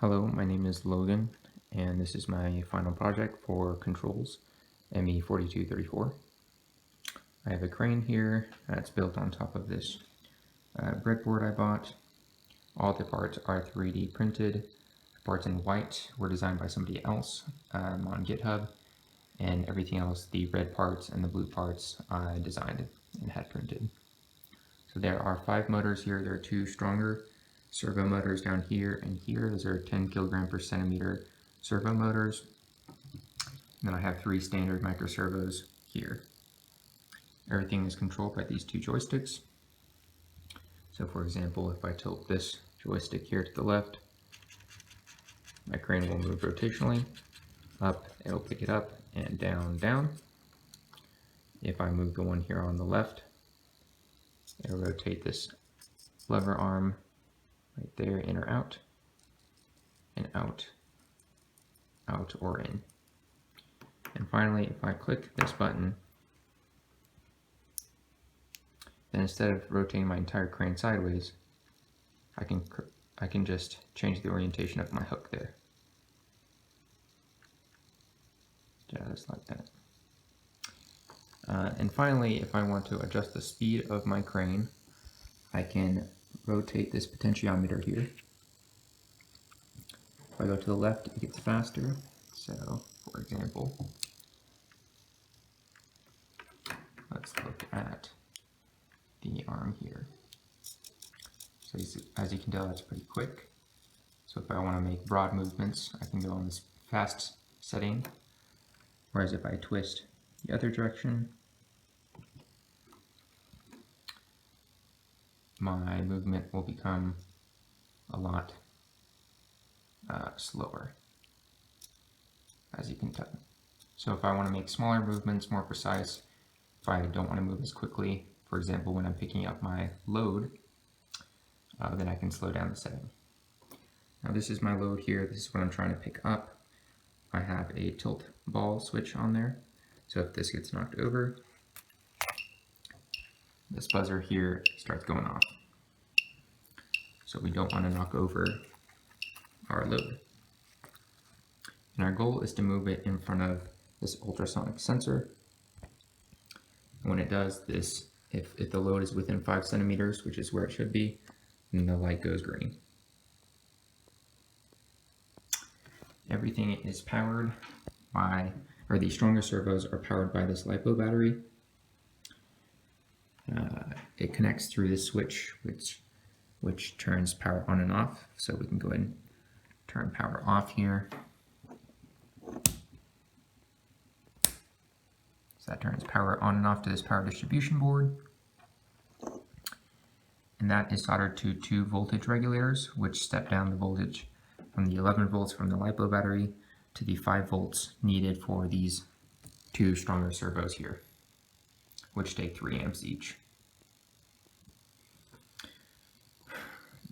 Hello, my name is Logan, and this is my final project for controls, ME4234. I have a crane here that's built on top of this breadboard I bought. All the parts are 3D printed. The parts in white were designed by somebody else on GitHub, and everything else, the red parts and the blue parts, I designed and had printed. So there are 5 motors here. There are 2 stronger servo motors down here and here. Those are 10 kilogram per centimeter servo motors. And then I have 3 standard micro servos here. Everything is controlled by these 2 joysticks. So for example, if I tilt this joystick here to the left, my crane will move rotationally. Up, it'll pick it up, and down, down. If I move the one here on the left, it'll rotate this lever arm right there, in or out, and out, out or in. And finally, if I click this button, then instead of rotating my entire crane sideways, I can just change the orientation of my hook there. Just like that. And finally, if I want to adjust the speed of my crane, I can rotate this potentiometer here. If I go to the left, it gets faster. So, for example, let's look at the arm here. So as you can tell, that's pretty quick. So if I want to make broad movements, I can go on this fast setting. Whereas if I twist the other direction, my movement will become a lot slower, as you can tell. So if I want to make smaller movements, more precise, if I don't want to move as quickly, for example, when I'm picking up my load, then I can slow down the setting. Now this is my load here. This is what I'm trying to pick up. I have a tilt ball switch on there. So if this gets knocked over, this buzzer here starts going off. So we don't want to knock over our load. And our goal is to move it in front of this ultrasonic sensor. And when it does this, if the load is within 5 centimeters, which is where it should be, then the light goes green. Everything is powered by, or the stronger servos are powered by this LiPo battery. It connects through this switch, which turns power on and off. So we can go ahead and turn power off here. So that turns power on and off to this power distribution board. And that is soldered to 2 voltage regulators, which step down the voltage from the 11 volts from the LiPo battery to the 5 volts needed for these 2 stronger servos here, which take 3 amps each.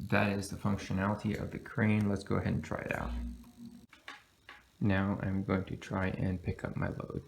That is the functionality of the crane. Let's go ahead and try it out. Now I'm going to try and pick up my load.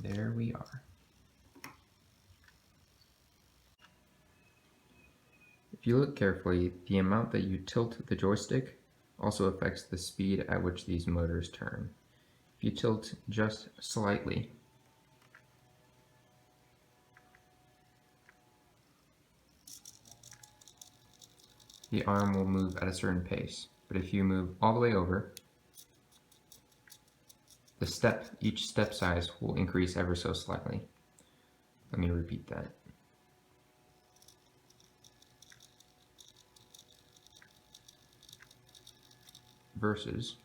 There we are. If you look carefully, the amount that you tilt the joystick also affects the speed at which these motors turn. If you tilt just slightly, the arm will move at a certain pace. But if you move all the way over, each step size will increase ever so slightly. Let me repeat that. Versus